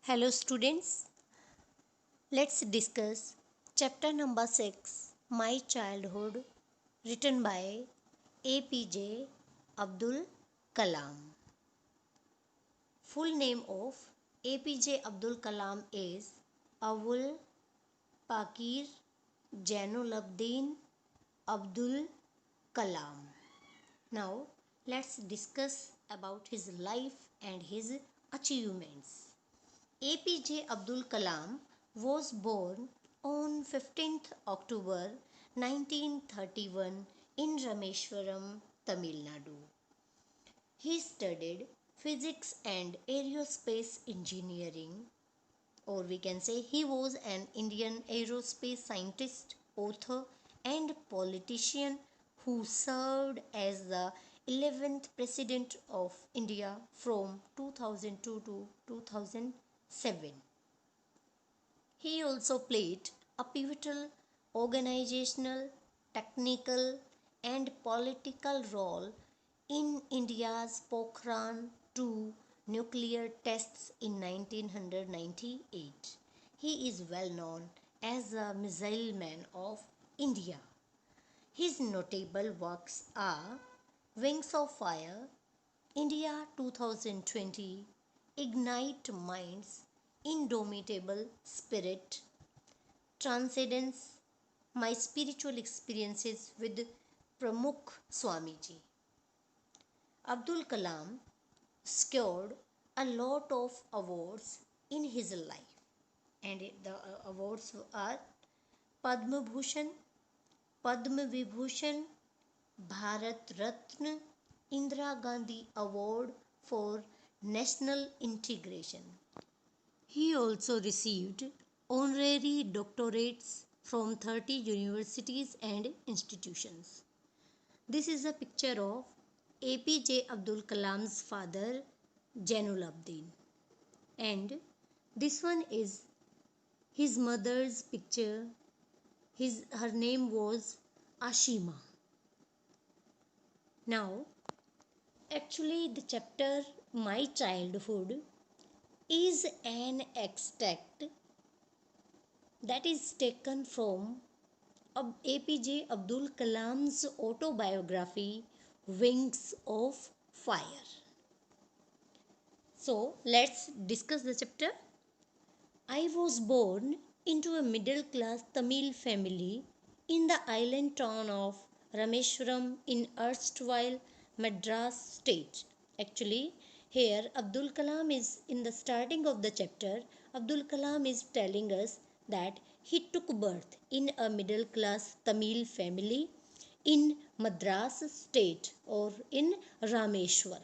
Hello students, let's discuss chapter number 6 My Childhood written by APJ Abdul Kalam. Full name of APJ Abdul Kalam is Abul Pakir Jainuluddin Abdul Kalam. Now let's discuss about his life and his achievements. APJ Abdul Kalam was born on 15th October 1931 in Rameshwaram, Tamil Nadu. He studied physics and aerospace engineering, or we can say he was an Indian aerospace scientist, author, and politician who served as the 11th President of India from 2002 to 2007. He also played a pivotal organizational, technical, and political role in India's Pokhran 2 nuclear tests in 1998. He is well known as a missile man of India. His notable works are Wings of Fire, India 2020, Ignite Minds, Indomitable Spirit, Transcendence, My Spiritual Experiences with Pramukh Swamiji. Abdul Kalam scored a lot of awards in his life, and the awards are Padma Bhushan, Padma Vibhushan, Bharat Ratna, Indira Gandhi Award for National Integration. He also received honorary doctorates from 30 universities and institutions. This is a picture of APJ Abdul Kalam's father, Jainuluddin, and this one is his mother's picture. Her name was Ashima. Now, actually, the chapter My Childhood is an extract that is taken from APJ Abdul Kalam's autobiography Wings of Fire. So, let's discuss the chapter. I was born into a middle class Tamil family in the island town of Rameshwaram in erstwhile Madras state. Actually, here Abdul Kalam is in the starting of the chapter. Abdul Kalam is telling us that he took birth in a middle class Tamil family in Madras state or in Rameshwaram.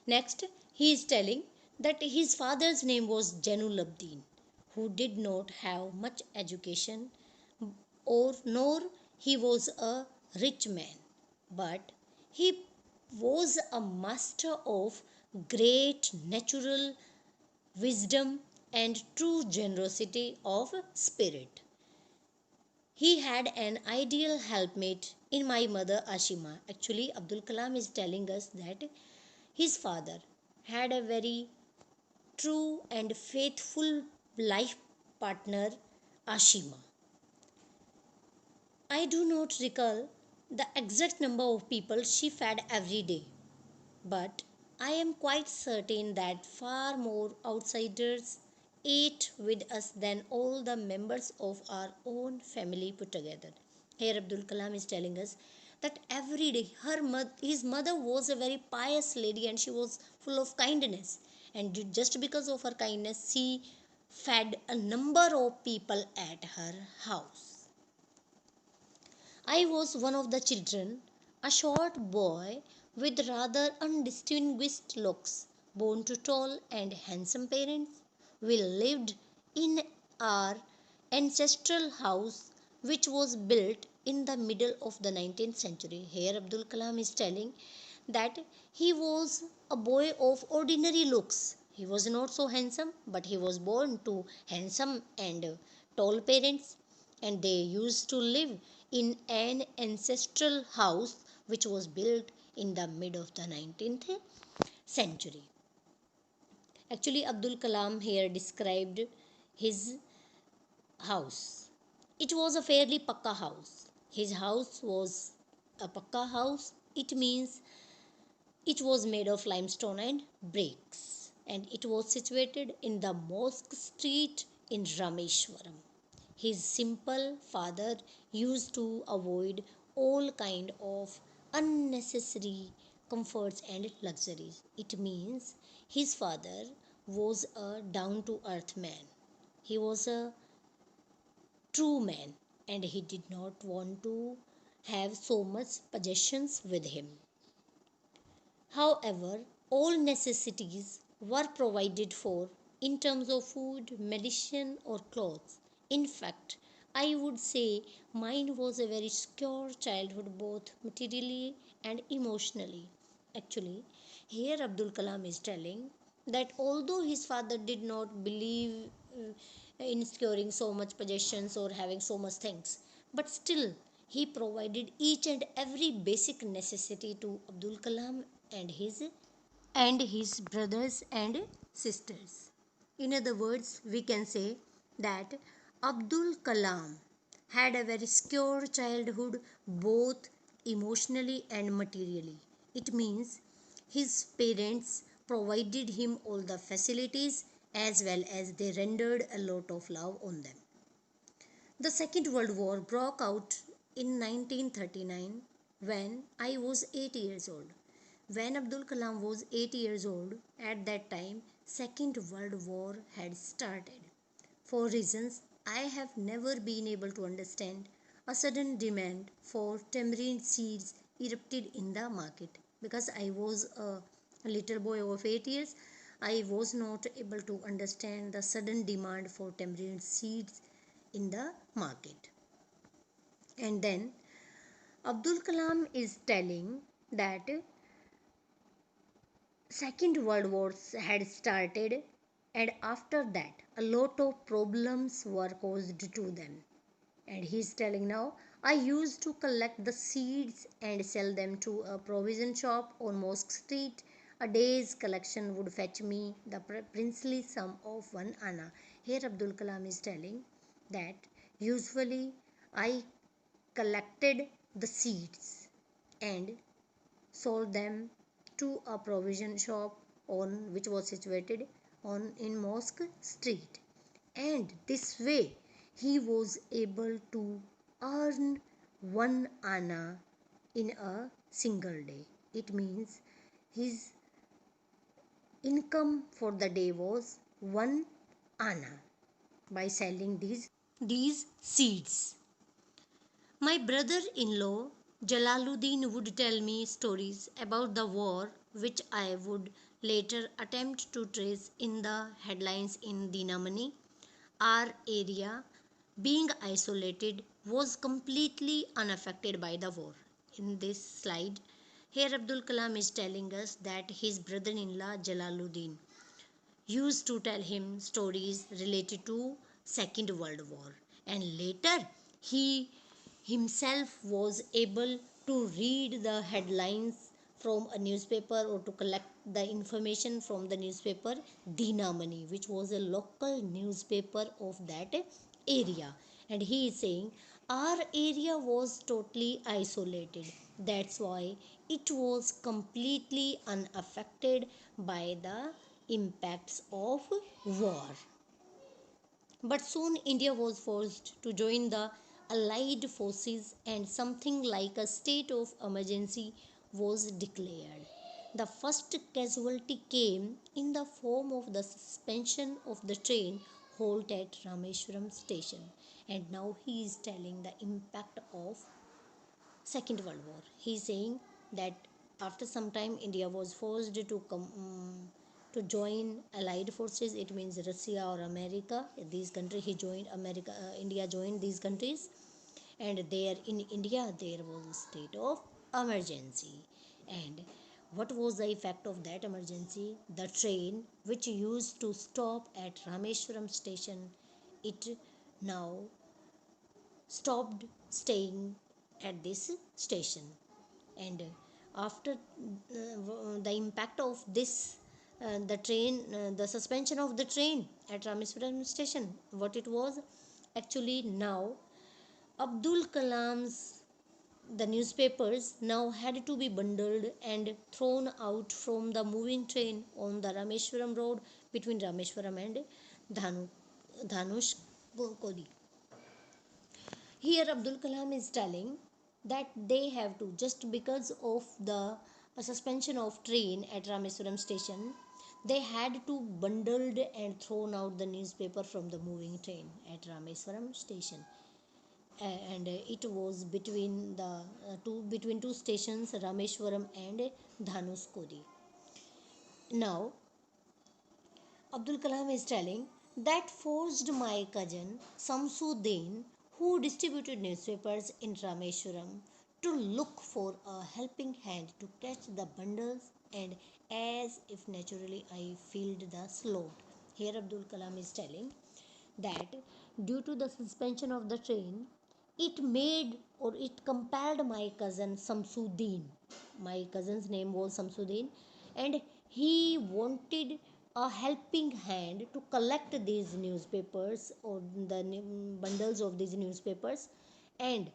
Next, he is telling that his father's name was Jainuluddin, who did not have much education or nor he was a rich man, but he was a master of great natural wisdom and true generosity of spirit. He had an ideal helpmate in my mother Ashima. Actually, Abdul Kalam is telling us that his father had a very true and faithful life partner, Ashima. I do not recall the exact number of people she fed every day, but I am quite certain that far more outsiders ate with us than all the members of our own family put together. Here Abdul Kalam is telling us that every day his mother was a very pious lady and she was full of kindness, and just because of her kindness she fed a number of people at her house. I was one of the children, a short boy with rather undistinguished looks, born to tall and handsome parents. We lived in our ancestral house, which was built in the middle of the 19th century. Here Abdul Kalam is telling that he was a boy of ordinary looks. He was not so handsome, but he was born to handsome and tall parents, and they used to live in an ancestral house which was built in the mid of the 19th century. Actually, Abdul Kalam here described his house. It was a fairly pakka house. His house was a pakka house. It means it was made of limestone and bricks, and it was situated in the Mosque Street in Rameshwaram. His simple father used to avoid all kind of unnecessary comforts and luxuries. It means his father was a down to earth man. He was a true man, and he did not want to have so much possessions with him. However, all necessities were provided for in terms of food, medicine, or clothes. In fact, I would say mine was a very secure childhood, both materially and emotionally. Actually, here Abdul Kalam is telling that although his father did not believe in securing so much possessions or having so much things, but still he provided each and every basic necessity to Abdul Kalam and his brothers and sisters. In other words, we can say that Abdul Kalam had a very secure childhood, both emotionally and materially. It means his parents provided him all the facilities as well as they rendered a lot of love on them. The Second World War broke out in 1939 when I was 8 years old. When Abdul Kalam was 8 years old, at that time Second World War had started. For reasons I have never been able to understand, a sudden demand for tamarind seeds erupted in the market. Because I was a little boy of 8 years, I was not able to understand the sudden demand for tamarind seeds in the market. And then Abdul Kalam is telling that Second World War had started, and after that a lot of problems were caused to them. And he's telling now, I used to collect the seeds and sell them to a provision shop on Mosque Street. A day's collection would fetch me the princely sum of 1 anna. Here Abdul Kalam is telling that usually I collected the seeds and sold them to a provision shop on which was situated on in Mosque Street, and this way he was able to earn 1 anna in a single day. It means his income for the day was 1 anna by selling these seeds. My brother in law Jalaluddin would tell me stories about the war, which I would later attempt to trace in the headlines in Dinamani. Our area, being isolated, was completely unaffected by the war. In this slide, here Abdul Kalam is telling us that his brother in law Jalaluddin used to tell him stories related to Second World War, and later he himself was able to read the headlines from a newspaper or to collect the information from the newspaper Dinamani, which was a local newspaper of that area. And he is saying our area was totally isolated, that's why it was completely unaffected by the impacts of war. But soon India was forced to join the Allied forces, and something like a state of emergency was declared. The first casualty came in the form of the suspension of the train halt at Rameshwaram station. And now he is telling the impact of Second World War. He is saying that after some time India was forced to to join Allied forces. It means Russia or America. These countries he joined America. India joined these countries, and there in India there was a state of emergency. And what was the effect of that emergency? The train which used to stop at Rameshwaram station, it now stopped staying at this station. And after the impact of this the suspension of the train at Rameswaram station. What it was actually now, Abdul Kalam's the newspapers now had to be bundled and thrown out from the moving train on the Rameshwaram road between Rameshwaram and Dhanu, Dhanushkodi. Here Abdul Kalam is telling that they have to, just because of the suspension of train at Rameswaram station, they had to bundled and thrown out the newspaper from the moving train at Rameswaram station. And it was between two stations, Rameshwaram and Dhanuskodi. Now Abdul Kalam is telling that forced my cousin Samsuddin, who distributed newspapers in Rameshwaram, to look for a helping hand to catch the bundles, and as if naturally I filled the slot. Here Abdul Kalam is telling that due to the suspension of the train, it compelled my cousin Samsuddin. My cousin's name was Samsuddin, and he wanted a helping hand to collect these newspapers, or the bundles of these newspapers, and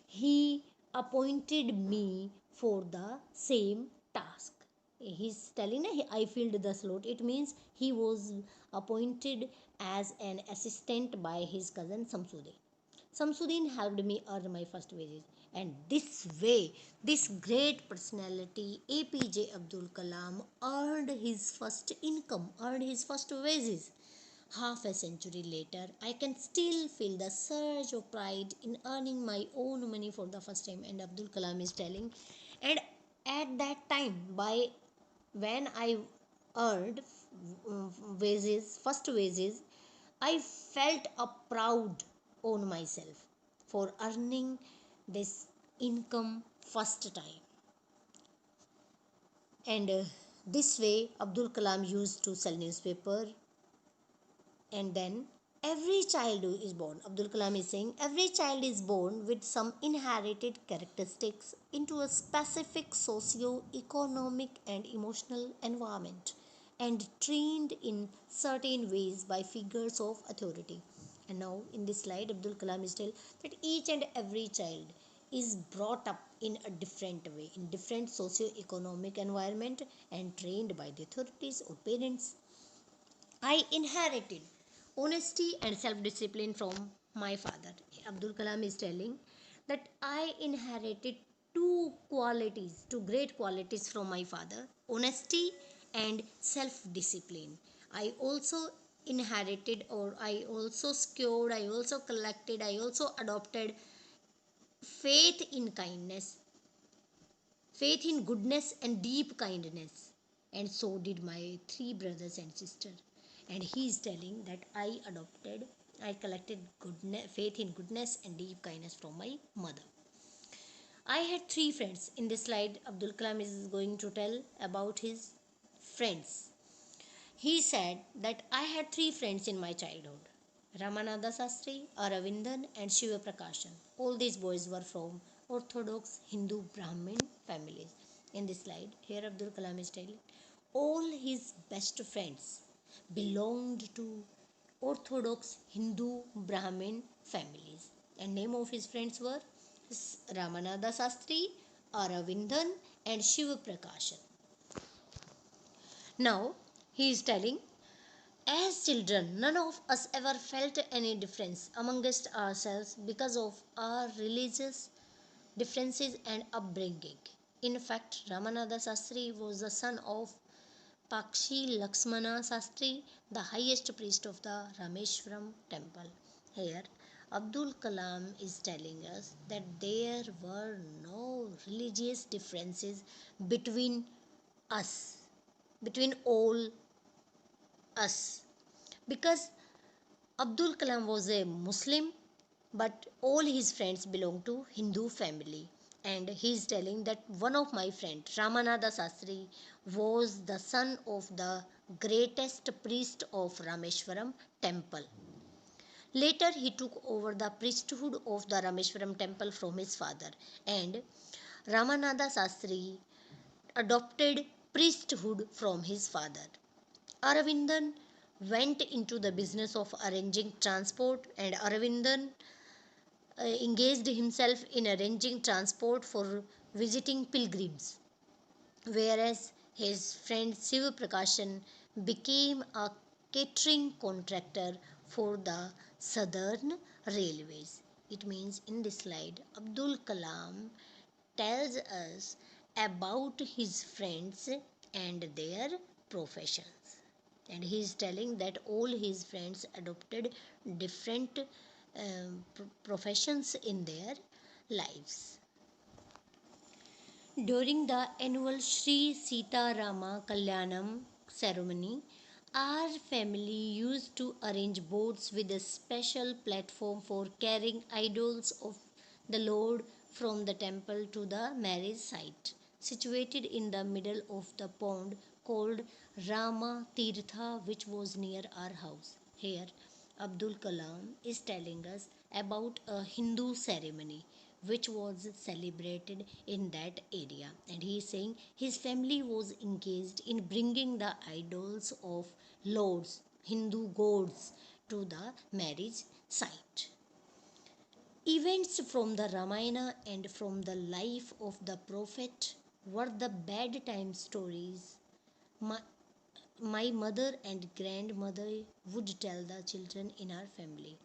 he appointed me for the same task. He's telling I filled the slot. It means he was appointed as an assistant by his cousin Samsuddin. Samsuddin helped me earn my first wages. And this way, this great personality, APJ Abdul Kalam, earned his first income, earned his first wages. Half a century later, I can still feel the surge of pride in earning my own money for the first time. And Abdul Kalam is telling, and at that time, when I earned first wages, I felt a proud on myself for earning this income first time. And this way, Abdul Kalam used to sell newspaper. And then every child who is born, Abdul Kalam is saying, every child is born with some inherited characteristics into a specific socio-economic and emotional environment, and trained in certain ways by figures of authority. And now in this slide, Abdul Kalam is telling that each and every child is brought up in a different way, in different socio-economic environment, and trained by the authorities or parents. I inherited honesty and self discipline from my father. Abdul Kalam is telling that I inherited two great qualities from my father: honesty and self discipline. I also inherited, or I also secured, I also collected, I also adopted faith in kindness, faith in goodness and deep kindness, and so did my three brothers and sisters. And he is telling that I collected goodness, faith in goodness and deep kindness from my mother. I had three friends. In this slide, Abdul Kalam is going to tell about his friends. He said that I had three friends in my childhood: Ramananda Sastri, Aravindan, and Shiva Prakashan. All these boys were from Orthodox Hindu Brahmin families. In this slide, here Abdul Kalam is telling all his best friends belonged to Orthodox Hindu Brahmin families. And name of his friends were Ramananda Sastri, Aravindan, and Shiva Prakashan. Now he is telling, as children, none of us ever felt any difference amongst ourselves because of our religious differences and upbringing. In fact, Ramananda Sastri was the son of Pakshi Lakshmana Sastri, the highest priest of the Rameshwaram temple. Here, Abdul Kalam is telling us that there were no religious differences between us, between all us, because Abdul Kalam was a Muslim, but all his friends belong to Hindu family. And he is telling that one of my friends, Ramananda Sastri, was the son of the greatest priest of Rameshwaram temple. Later, he took over the priesthood of the Rameshwaram temple from his father, and Ramananda Sastri adopted priesthood from his father. Aravindan went into the business of arranging transport, and Aravindan engaged himself in arranging transport for visiting pilgrims, whereas his friend Siva Prakashan became a catering contractor for the Southern Railways. It means in this slide, Abdul Kalam tells us about his friends and their professions. And he is telling that all his friends adopted different professions in their lives. During the annual Sri Sita Rama Kalyanam ceremony, our family used to arrange boats with a special platform for carrying idols of the Lord from the temple to the marriage site, situated in the middle of the pond called Rama Tirtha, which was near our house. Here, Abdul Kalam is telling us about a Hindu ceremony which was celebrated in that area, and he is saying his family was engaged in bringing the idols of lords, Hindu gods, to the marriage site. Events from the Ramayana and from the life of the prophet were the bedtime stories my, my mother and grandmother would tell the children in our family.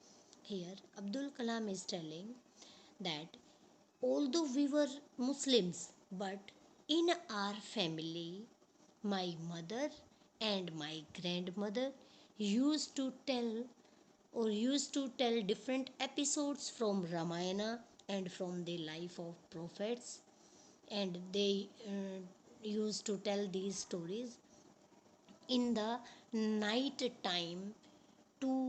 Here, Abdul Kalam is telling that although we were Muslims, but in our family, my mother and my grandmother used to tell used to tell different episodes from Ramayana and from the life of prophets, and they used to tell these stories in the night time to